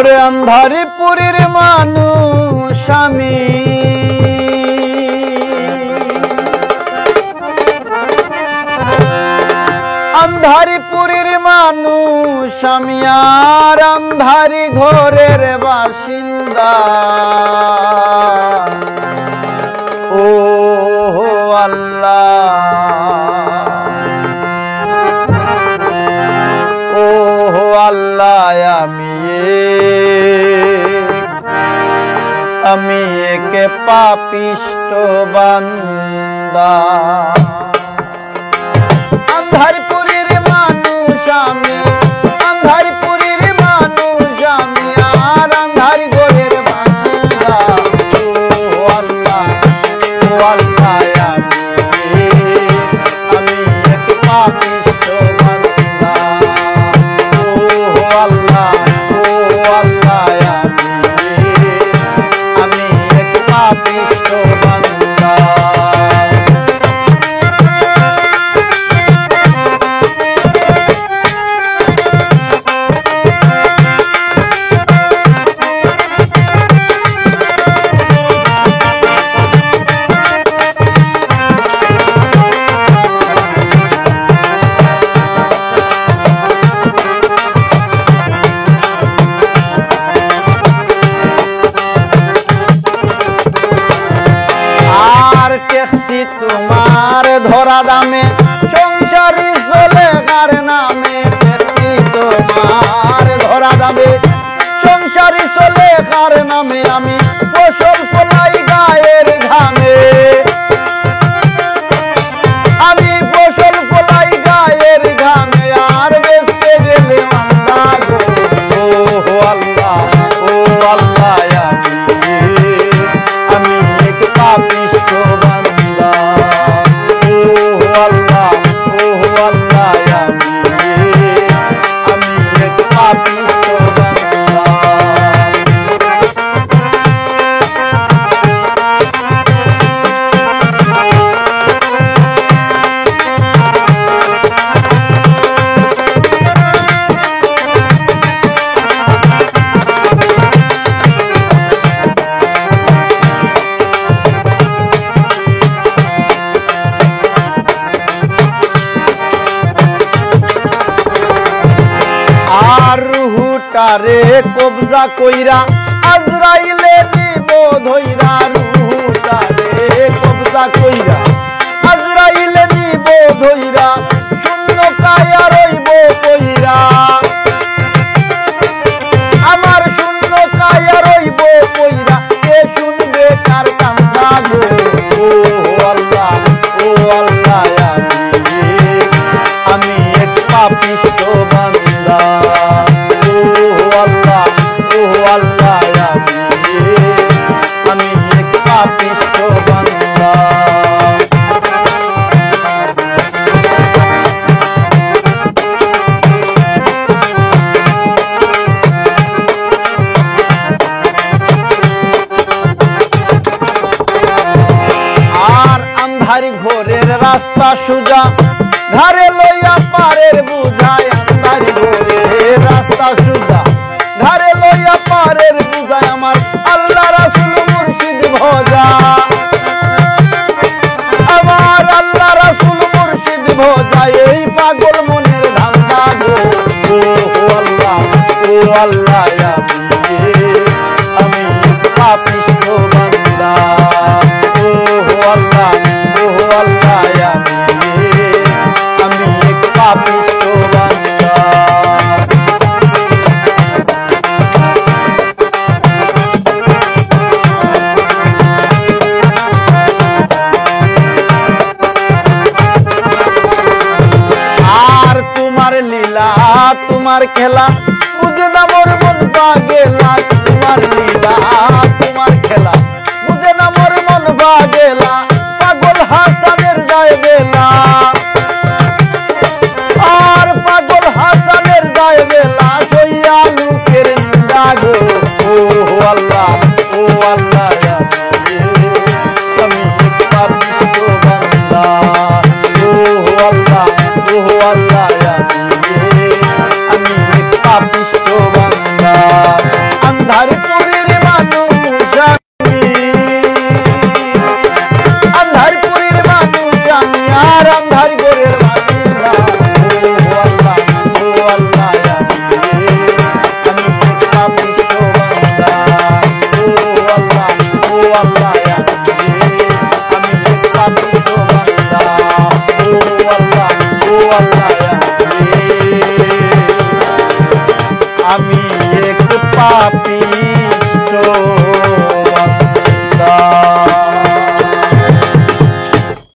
ওরে আন্ধারিপুরের মানুষ আমি, আন্ধারিপুরের মানুষ আমি, আর আন্ধারি ঘরের বাসিন্দা। ও আল্লাহ, ও আল্লাহ, আমি একে পাপিষ্ট বান্দা। আন্ধারপুরের মানুষ আমি, আন্ধারপুরের মানুষ আমি, আর আন্ধারি ঘরের বাসিন্দা। ও আল্লাহ, ও আল্লাহ, আমি একে পাপিষ্ট বান্দা। ও আল্লাহ, ও আল্লাহ, আমি একে পাপিষ্ট বান্দা। তোমার ধরা দামে সংসারী চলে কার নামে, তোমার ধরা দামে সংসারী চলে কার নামে, আমি ফসল ফলাই গায়ের ঘামে, আমি ফসল ফলাই গায়ের ঘামে, আর বেচতে গেলে মান্দা গো। ও আল্লাহ, ও আল্লাহ, আমি এক পাপিষ্ট বান্দা। ও আল্লাহ, ও আল্লাহ, আমি এক পাপিষ্ট বান্দা। রুহুটারে কবজা কইরা আজরাইলে নিব ধইরা, রুহুটারে কবজা কইরা আজরাইলে নিব ধইরা, শূন্য কায়া রইব কইরা, আমার শূন্য কায়া রইব কইরা, কে শুনবে কার কান্দা গো। ও আল্লাহ, ও আল্লাহ, আমি এক পাপিষ্ট বান্দা। ও আল্লাহ, ও আল্লাহ, আমি এক পাপিষ্ট বান্দা। আর আন্ধারি ঘরের রাস্তা সুজা, ধারে লইয়া পারের বুঝায়, আন্ধারি ঘরের রাস্তা সুজা, ধারে লইয়া পারের বুঝায়, আমার আল্লাহ রাসূল মুর্শিদ ভজা, আমার আল্লাহ রাসূল মুর্শিদ ভজা, এই পাগল মনের ধান্দা গো। ও আল্লাহ, ও আল্লাহ, আমি পাপিষ্ট বান্দা। ও আল্লাহ, ও আল্লাহ, আমি এক পাপিষ্ট বান্দা। আর তোমার লীলা, তোমার খেলা বুঝে না মোর মন পাগেলা, তোমার লীলা, তোমার খেলা বুঝে না মোর মন পাগেলা, পাগল হাসানের যায় বেলা, আর পাগল হাসানের যায় বেলা, সইয়া লোকের নিন্দা গো। ও আল্লাহ, ও আল্লাহ, আমি এক পাপিষ্ট বান্দা। ও আল্লাহ, ও আল্লাহ, আমি এক পাপিষ্ট अंधारी गोरेर बासिंदा ओ अल्लाह या আমি একটা বিষ্ণু বান্দা ও আল্লাহ या আমি একটা বিষ্ণু বান্দা ও আল্লাহ या আমি এক পাপী